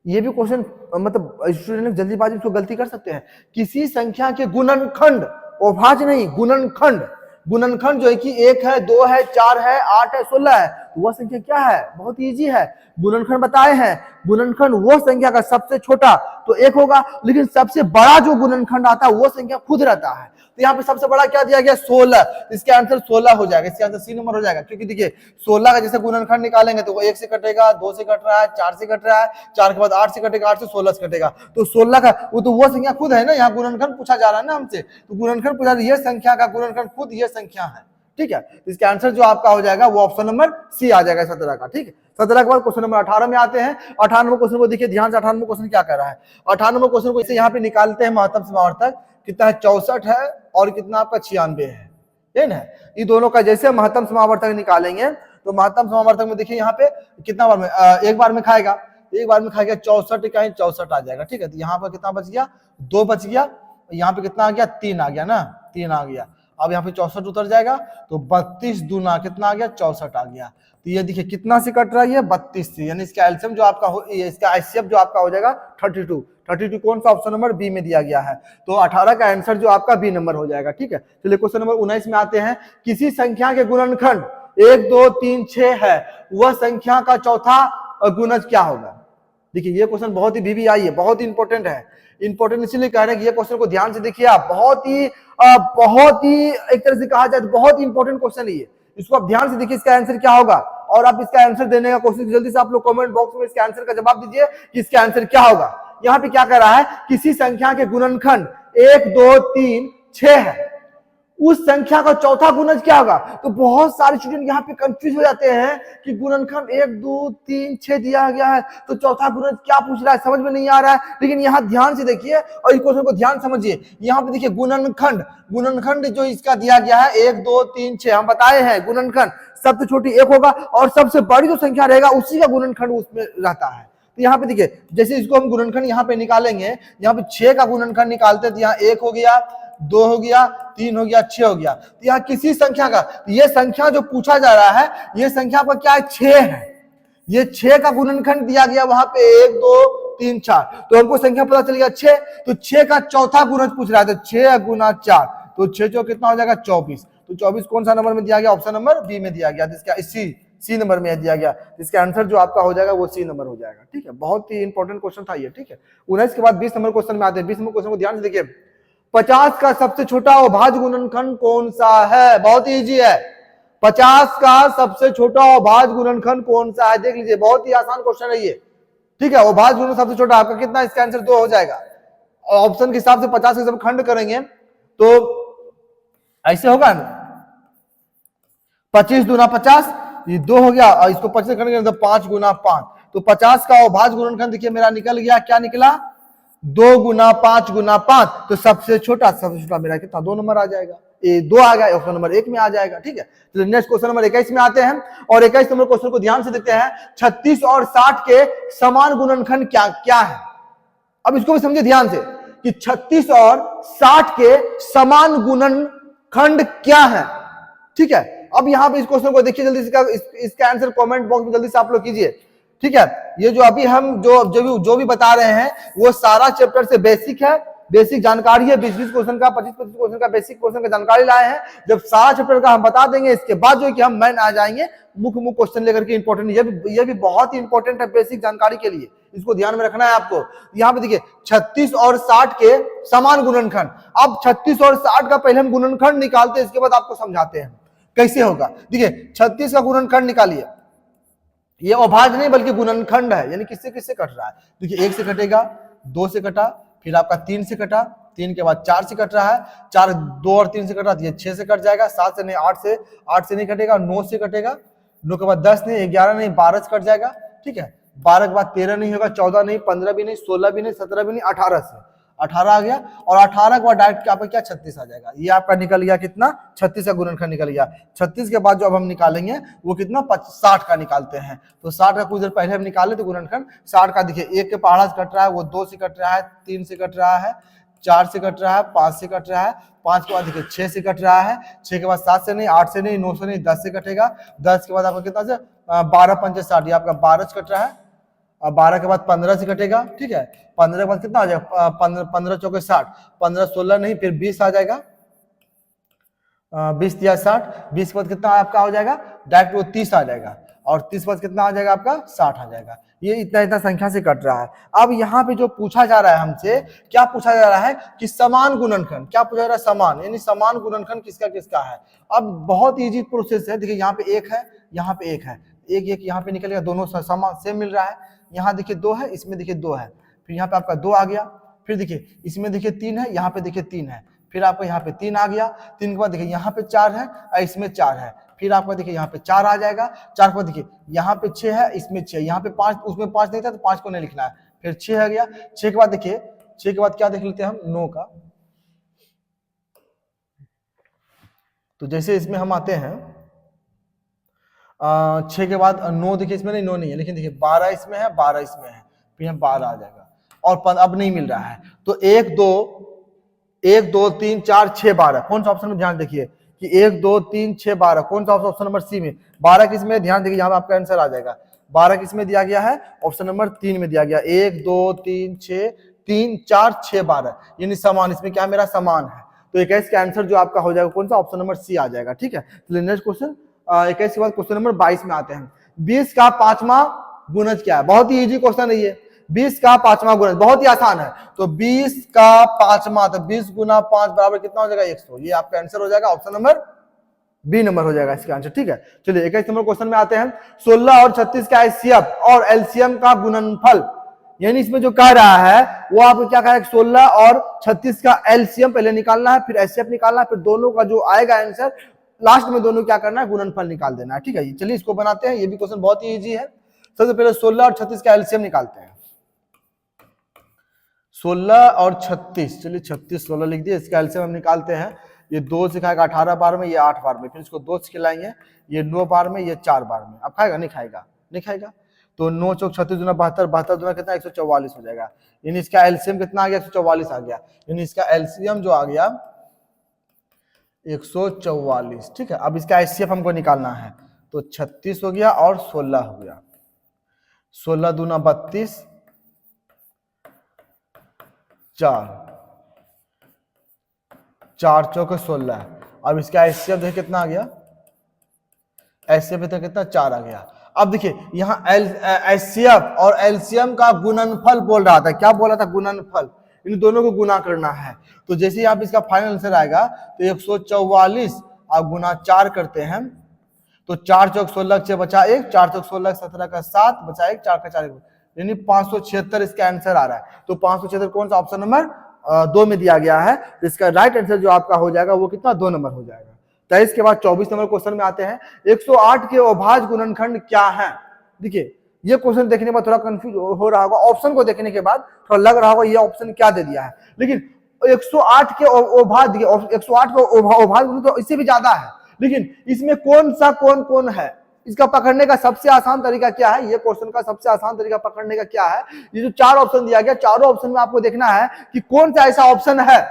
ये भी क्वेश्चन, मतलब स्टूडेंट जल्दीबाजी में गलती कर सकते हैं। किसी संख्या के गुणनखंड, अभाज्य नहीं, गुणनखंड जो है कि 1 है 2 है 4 है 8 है 16 है, तो वह संख्या क्या है, बहुत इजी है, गुणनखंड बताए हैं। गुणनखंड वो संख्या का सबसे छोटा तो 1 होगा, लेकिन सबसे बड़ा जो गुणनखंड आता है वो संख्या खुद रहता है। तो यहाँ पे सबसे बड़ा क्या दिया गया, 16, इसके आंसर 16 हो जाएगा, इसके आंसर सी नंबर हो जाएगा। क्योंकि देखिए 16 का जैसे गुणनखंड निकालेंगे तो वो 1 से कटेगा, 2 से कट रहा है, 4 से कट रहा है, 4 के बाद 8 से कटेगा, 8 से 16 से कटेगा, तो 16 का वो संख्या खुद है ना, यहाँ गुणनखंड पूछा जा रहा है ना हमसे, तो गुणनखंड पूछा, ये संख्या का गुणनखंड खुद ये संख्या है, ठीक है। इसके आंसर जो आपका हो जाएगा वो ऑप्शन नंबर सी आ जाएगा 17 का, ठीक है। 17 के बाद क्वेश्चन नंबर 18 में आते हैं। 98 क्वेश्चन को देखिए ध्यान से, 98 क्वेश्चन क्या कर रहा है। 98 क्वेश्चन को इसे यहाँ पे निकालते हैं महत्तम समावर्तक, कितना है 64 है और कितना आपका 96 है, ये ना, ये दोनों का जैसे महत्तम समावर्तक निकालेंगे तो महत्तम समावर्तक में देखिए यहाँ पे कितना बार में एक बार में खाएगा, एक बार में खाएगा 64 का 64 आ जाएगा, ठीक है। तो यहाँ पर कितना बच गया, 2 बच गया, यहाँ पे कितना आ गया, 3 आ गया ना, 3 आ गया। अब यहाँ पे 64 उतर जाएगा तो 32 दूना कितना आ गया, 64 आ गया। तो ये देखिए कितना से कट रहा है, 32 से, यानी इसका एलसीएम जो आपका हो, इसका एचसीएफ जो आपका हो जाएगा 32। 32 कौन सा, ऑप्शन नंबर बी में दिया गया है, तो 18 का आंसर जो आपका बी नंबर हो जाएगा, ठीक है। चलिए क्वेश्चन नंबर 19 में आते हैं। किसी संख्या के गुणनखंड 1 2 3 6 है, वह संख्या का चौथा गुणज क्या होगा। देखिए ये क्वेश्चन बहुत ही वीवीआई है, बहुत ही इंपॉर्टेंट है। इंपॉर्टेंट इसलिए कह रहे हैं कि ये क्वेश्चन को ध्यान से देखिए आप, बहुत ही एक तरह से कहा जाए तो बहुत ही इंपॉर्टेंट क्वेश्चन है ये, इसको आप ध्यान से देखिए इसका आंसर क्या होगा, और आप इसका आंसर देने का कोशिश, जल्दी से आप लोग कमेंट बॉक्स में इसके आंसर का जवाब दीजिए कि इसका आंसर क्या होगा। यहाँ पे क्या कर रहा है, किसी संख्या के गुणनखंड 1 2 3 6 है, उस संख्या का चौथा गुणज क्या होगा। तो बहुत सारे स्टूडेंट यहाँ पे कंफ्यूज हो जाते हैं कि गुणनखंड 1 2 3 6 दिया गया है तो चौथा गुणज क्या पूछ रहा है, समझ में नहीं आ रहा है। लेकिन यहाँ ध्यान से देखिए और इस क्वेश्चन को ध्यान समझिए। यहाँ पे देखिए गुणनखंड जो इसका दिया गया है 1 2 3 6, हम बताए हैं गुणनखंड सबसे छोटी 1 होगा और सबसे बड़ी जो संख्या रहेगा उसी का गुणनखंड उसमें रहता है। तो यहाँ पे देखिए जैसे इसको हम गुणनखंड यहाँ पे निकालेंगे, यहाँ पे 6 का गुणनखंड निकालते हैं तो यहाँ 1 हो गया, 2 हो गया, 3 हो गया, 6 हो गया। तो यहाँ किसी संख्या का, ये संख्या जो पूछा जा रहा है ये संख्या पर क्या है, 6 है, ये 6 का गुणनखंड दिया गया वहां पे 1 2 3 4, तो हमको संख्या पता चल गया 6, तो 6 का चौथा गुणज पूछ रहा है, तो 6 गुना 4, तो 6 चौ कितना हो जाएगा 24। तो 24 कौन सा नंबर में दिया गया, ऑप्शन नंबर बी में दिया गया, जिसका सी नंबर में दिया गया, इसका आंसर जो आपका हो जाएगा वो सी नंबर हो जाएगा, ठीक है। बहुत ही इंपॉर्टेंट क्वेश्चन था ये, ठीक है। 19 के बाद 20 नंबर क्वेश्चन में आते हैं। 20 नंबर क्वेश्चन को ध्यान से देखिए। 50 का सबसे छोटा अभाज्य गुणनखंड कौन सा है, बहुत ही इजी है। 50 का सबसे छोटा अभाज्य गुणनखंड कौन सा है, देख लीजिए, बहुत ही आसान क्वेश्चन है ये, ठीक है। अभाज्य गुणनखंड सबसे छोटा आपका कितना, इसका आंसर 2 हो जाएगा। ऑप्शन के हिसाब से 50 के सब खंड करेंगे तो ऐसे होगा ना, 25 दूना 50, ये 2 हो गया, और इसको 25 खंड करेंगे तो 5 गुना 5, तो 50 का अभाज्य गुणनखंड देखिए मेरा निकल गया, क्या निकला, 2 गुना 5 गुना 5, तो सबसे छोटा मेरा कितना, 2 नंबर आ जाएगा, ये 2 आ गया, ऑप्शन नंबर 1 में आ जाएगा, ठीक है। तो नेक्स्ट क्वेश्चन नंबर 21 में आते हैं, और 21 नंबर क्वेश्चन को ध्यान से देखते हैं। 36 और 60 के समान गुणनखंड क्या क्या है। अब इसको भी समझिए ध्यान से कि 36 और 60 के समान गुणनखंड क्या है, ठीक है। अब यहाँ पे इस क्वेश्चन को देखिए जल्दी से, इसका आंसर कमेंट बॉक्स में जल्दी से आप लोग कीजिए, ठीक है। ये जो अभी हम जो भी बता रहे हैं वो सारा चैप्टर से बेसिक है, बेसिक जानकारी है, 20-20 क्वेश्चन का, 25-25 क्वेश्चन का बेसिक क्वेश्चन का जानकारी लाए हैं। जब सारा चैप्टर का हम बता देंगे इसके बाद जो है कि हम मैन आ जाएंगे मुख्य क्वेश्चन लेकर के। इंपॉर्टेंट ये भी बहुत ही इंपॉर्टेंट है बेसिक जानकारी के लिए, इसको ध्यान में रखना है आपको। यहाँ पे देखिए 36 और 60 के समान गुणनखंड। अब 36 और 60 का पहले हम गुणनखंड निकालते हैं, इसके बाद आपको समझाते हैं कैसे होगा। देखिए 36 का गुणनखंड निकालिए, ये अभाज्य नहीं बल्कि गुणनखंड है, यानी किससे किससे कट रहा है। देखिए 1 से कटेगा, 2 से कटा, फिर आपका 3 से कटा, 3 के बाद 4 से कट रहा है, 4 2 और 3 से कटा तो ये 6 से कट जाएगा, 7 से नहीं, 8 से नहीं कटेगा, 9 से कटेगा, 9 के बाद 10 नहीं, 11 नहीं, 12 से कट जाएगा, ठीक है। 12 के बाद 13 नहीं होगा, 14 नहीं, 15 भी नहीं, 16 भी नहीं, 17 भी नहीं, 18 से 18 आ गया, और 18 के बाद डायरेक्ट क्या 36 आ जाएगा। ये आपका निकल गया कितना, 36 का गुणनखंड निकल गया। 36 के बाद जो अब हम निकालेंगे वो कितना 60 का निकालते हैं। तो 60 का कुछ देर पहले हम निकाले तो गुणनखंड 60 का देखिए 1 के पहाड़ा से कट रहा है, वो 2 से कट रहा है, 3 से कट रहा है, 4 से कट रहा है, 5 से कट रहा है, 5 के बाद देखिए 6 से कट रहा है, 6 के बाद 7 से नहीं, 8 से नहीं, 9 से नहीं, 10 से कटेगा, 10 के बाद आपका कितना से 12 पंचे 60, ये आपका 12 से कट रहा है, 12 के बाद 15 से कटेगा, ठीक है। 15 के बाद कितना आ जाएगा, 15 चौके 60, 15 16 नहीं, फिर 20 आ जाएगा, 20 या 60, 20 के बाद कितना आपका हो जाएगा, डायरेक्ट वो 30 आ जाएगा। और 30 5 कितना आ जाएगा आपका 60 आ जाएगा। ये इतना इतना संख्या से कट रहा है। अब यहाँ पे जो पूछा जा रहा है हमसे, क्या पूछा जा रहा है कि समान गुणनखंड, क्या पूछा जा रहा है समान, यानी समान गुणनखंड किसका किसका है। अब बहुत इजी प्रोसेस है, देखिए यहाँ पे एक है, यहाँ पे एक है, एक एक यहाँ पे निकलेगा, दोनों समान सेम मिल रहा है। यहाँ देखिए 2 है, इसमें देखिए 2 है, फिर यहाँ पे आपका 2 आ गया, फिर देखिए इसमें देखिए 3 है, यहाँ पे देखिए 3 है, फिर आपका यहाँ पे 3 आ गया, 3 के बाद देखिए यहाँ पे 4 है और इसमें 4 है, फिर आपका देखिए यहाँ पे 4 आ जाएगा, 4 के बाद देखिए यहाँ पे 6 है, इसमें 6, यहाँ पे 5, उसमें 5 नहीं था तो 5 को नहीं लिखना है, फिर 6 आ गया, 6 के बाद देखिए 6 के बाद क्या देख लेते हैं हम 9 का। तो जैसे इसमें हम आते हैं 6 के बाद 9, देखिए इसमें नहीं 9 नहीं है, लेकिन देखिए 12 इसमें है, 12 इसमें है, फिर यहाँ 12 आ जाएगा और अब नहीं मिल रहा है। तो 1 2 3 4 6 12 कौन सा ऑप्शन में, ध्यान देखिए कि 1 2 3 6 12 कौन सा ऑप्शन नंबर सी में, 12 किस में, ध्यान देखिए यहाँ पे आपका आंसर आ जाएगा। 12 किस में दिया गया है, ऑप्शन नंबर 3 में दिया गया। 1 2 3 6 3 4 6 12 यानी समान, इसमें क्या मेरा समान है। तो 21 का आंसर जो आपका हो जाएगा कौन सा, ऑप्शन नंबर सी आ जाएगा। ठीक है, तो नेक्स्ट क्वेश्चन 21 के बाद क्वेश्चन नंबर 22 में आते हैं। 20 का 5वां गुणज क्या है, बहुत ही इजी क्वेश्चन है ये। 20 का 5वां गुणज बहुत ही आसान है। तो 20 का 5वां, तो 20 गुना 5 बराबर कितना हो जाएगा 100, ये आपका आंसर हो जाएगा, ऑप्शन नंबर बी नंबर हो जाएगा इसका आंसर। ठीक है, चलिए 21 नंबर क्वेश्चन में आते हैं। 16 और 36 का एचसीएफ और एलसीएम का गुणनफल, यानी इसमें जो कह रहा है वो आपको क्या कहा है, 16 और 36 का एलसीएम पहले निकालना है, फिर एचसीएफ निकालना है, फिर दोनों का जो आएगा आंसर लास्ट में दोनों क्या करना है, गुणनफल निकाल देना है। ठीक है, चलिए इसको बनाते हैं, ये भी क्वेश्चन बहुत ही इजी है। सबसे पहले 16 और 36 का एलसीएम निकालते हैं। 16 और 36, चलिए 36 16 लिख दिए, इसका एलसीएम हम निकालते हैं। ये 2 से खाएगा 18 बार में, ये 8 बार में, फिर इसको 2 से खिलाएंगे, ये 9 बार में, ये 4 बार में। अब खाएगा नहीं खाएगा, नहीं खाएगा। तो 9 चौक 36 दूना 72, 72 दूना कितना 144 हो जाएगा, यानी इसका एलसीएम कितना आ गया 144 आ गया, यानी इसका एलसीएम जो आ गया 144। ठीक है, अब इसका एचसीएफ हमको निकालना है, तो 36 हो गया और 16 हो गया, 16 दूना 32, 4 चौक 16। अब इसका एचसीएफ देखिए कितना आ गया, एचसीएफ कितना 4 आ गया। अब देखिए यहाँ एचसीएफ और एलसीएम का गुणनफल बोल रहा था, क्या बोल रहा था, गुणनफल, इन दोनों को गुना करना है। तो जैसे ही आप इसका फाइनल आंसर आएगा तो 144 आप गुना 4 करते हैं, तो 4 चौक 16 6 बचा 1, 4 चौक 16 17 का 7 बचा 1, 4 का 4 यानी 576 इसका आंसर आ रहा है। तो 576 कौन सा, ऑप्शन नंबर 2 में दिया गया है। तो इसका राइट आंसर जो आपका हो जाएगा वो कितना, 2 नंबर हो जाएगा। 23 के बाद 24 नंबर क्वेश्चन में आते हैं। 108 के अभाज्य गुणनखंड क्या है। देखिए ये क्वेश्चन देखने के बाद थोड़ा कंफ्यूज हो रहा होगा, ऑप्शन को देखने के बाद थोड़ा लग रहा होगा ये ऑप्शन क्या दे दिया है, लेकिन 108 के अभाज्य, 108 का अभाज्य तो इससे भी ज्यादा है, लेकिन इसमें कौन सा कौन है, इसका पकड़ने का सबसे आसान तरीका क्या है, ये क्वेश्चन का सबसे आसान तरीका पकड़ने का क्या है, ये जो 4 ऑप्शन दिया गया, चारों ऑप्शन में आपको देखना है कि कौन सा ऐसा ऑप्शन है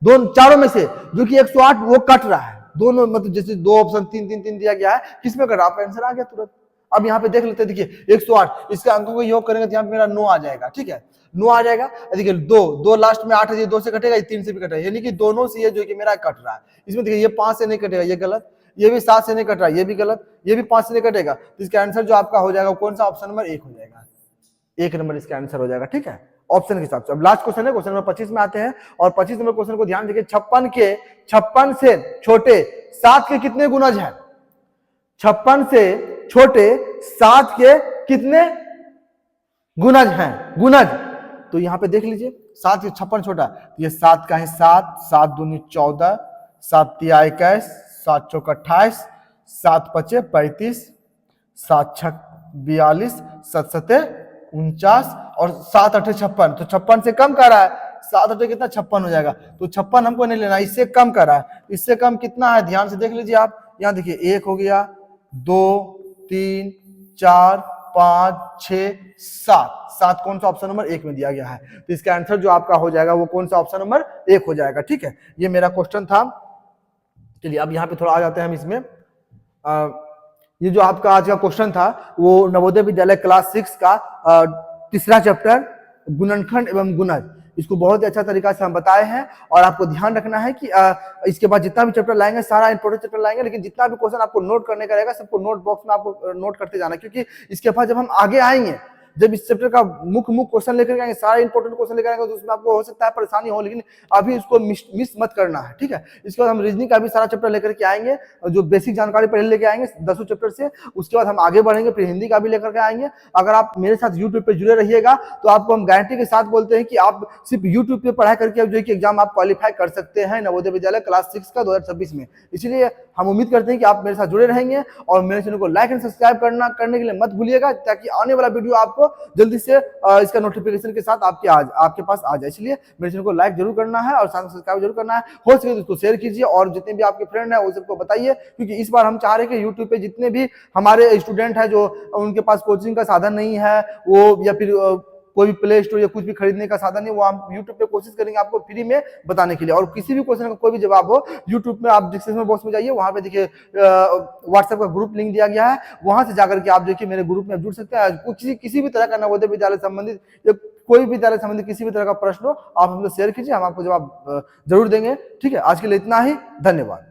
चारों में से जो कि 108 वो कट रहा है। दोनों मतलब जैसे 2 ऑप्शन 3 3 3 दिया गया है, किसमें कट रहा है, आपका आंसर आ गया तुरंत। अब यहाँ पे देख लेते हैं, देखिए 108 इसका अंकों को योग करेंगे तो यहाँ पे मेरा 9 आ जाएगा। ठीक है, 9 आ जाएगा। देखिए 2 लास्ट में 8 है, ये 2 से कटेगा, ये 3 से भी कटेगा, यानी कि दोनों से ये जो कि मेरा कट रहा है। इसमें देखिए ये 5 से नहीं कटेगा, ये गलत, ये भी 7 से नहीं कट रहा है, ये भी गलत, ये भी 5 से नहीं कटेगा। तो इसका आंसर जो आपका हो जाएगा कौन सा, ऑप्शन नंबर 1 हो जाएगा, 1 नंबर इसका आंसर हो जाएगा। ठीक है, ऑप्शन के हिसाब से। अब लास्ट क्वेश्चन है, क्वेश्चन नंबर 25 में आते हैं, और 25 नंबर क्वेश्चन को ध्यान देखिए। 56 से छोटे 7 के कितने गुणज हैं, 56 से छोटे 7 के कितने गुणज हैं, गुणज। तो यहां पे देख लीजिए 7 के 56 छोटा, ये 7 का है 7, 7 दूनी 14, 7 तिया 21, 7 चौक 28, 7 पचे 35, 7 छक 42, 7 सते 49 और 7 अठे 56। तो 56 से कम कर रहा है, 7 अठे कितना 56 हो जाएगा। तो 56 हमको नहीं लेना, इससे कम कर रहा है। इससे कम कितना है, ध्यान से देख लीजिए आप, यहाँ देखिए 1 हो गया, 2 3 4 5 6 7 कौन सा, ऑप्शन नंबर 1 में दिया गया है। तो इसका आंसर जो आपका हो जाएगा वो कौन सा, ऑप्शन नंबर 1 हो जाएगा। ठीक है, ये मेरा क्वेश्चन था। चलिए अब यहाँ पे थोड़ा आ जाते हैं हम इसमें। ये जो आपका आज का क्वेश्चन था वो नवोदय विद्यालय क्लास 6 का तीसरा चैप्टर गुणनखंड एवं गुणज, इसको बहुत ही अच्छा तरीका से हम बताए हैं। और आपको ध्यान रखना है कि इसके बाद जितना भी चैप्टर लाएंगे सारा इंपॉर्टेंट चैप्टर लाएंगे, लेकिन जितना भी क्वेश्चन आपको नोट करने का रहेगा सबको नोट बॉक्स में आपको नोट करते जाना, क्योंकि इसके बाद जब हम आगे आएंगे, जब इस चैप्टर का मुख्य क्वेश्चन लेकर आएंगे, सारे इंपॉर्टेंट क्वेश्चन लेकर आएंगे, तो उसमें आपको हो सकता है परेशानी हो, लेकिन अभी इसको मिस मत करना है, ठीक है। इसके बाद हम रीजनिंग का भी सारा चैप्टर लेकर के आएंगे, जो बेसिक जानकारी पहले लेके आएंगे 10 चैप्टर से, उसके बाद हम आगे बढ़ेंगे, फिर हिंदी का भी लेकर के आएंगे। अगर आप मेरे साथ यूट्यूब पे जुड़े रहिएगा तो आपको हम गारंटी के साथ बोलते हैं कि आप सिर्फ यूट्यूब पे पढ़ाई करके जो है कि एग्जाम आप क्वालिफाई कर सकते हैं नवोदय विद्यालय क्लास 6 का 2026 में। इसलिए हम उम्मीद करते हैं कि आप मेरे साथ जुड़े रहेंगे, और मेरे चैनल को लाइक एंड सब्सक्राइब करने के लिए मत भूलिएगा, ताकि आने वाला वीडियो आपको जल्दी से इसका नोटिफिकेशन के साथ आपके पास आ जाए। इसलिए मेरे चैनल को लाइक जरूर करना है और साथ में सब्सक्राइब जरूर करना है। हो सके तो उसको शेयर कीजिए, और जितने भी आपके फ्रेंड हैं वो सबको बताइए, क्योंकि इस बार हम चाह रहे हैं कि यूट्यूब पे जितने भी हमारे स्टूडेंट हैं जो उनके पास कोचिंग का साधन नहीं है, वो या फिर कोई भी प्ले स्टोर या कुछ भी खरीदने का साधन नहीं, वो हम यूट्यूब पे कोशिश करेंगे आपको फ्री में बताने के लिए। और किसी भी क्वेश्चन का कोई भी जवाब हो, यूट्यूब में आप डिस्क्रिप्शन बॉक्स में जाइए, वहां पे देखिए व्हाट्सएप का ग्रुप लिंक दिया गया है, वहां से जाकर के आप देखिए मेरे ग्रुप में जुड़ सकते हैं। किसी भी तरह का नवोदय विद्यालय संबंधित या कोई भी विद्यालय संबंधित किसी भी तरह का प्रश्न हो, आप हमसे शेयर कीजिए, हम आपको जवाब जरूर देंगे। ठीक है, आज के लिए इतना ही, धन्यवाद।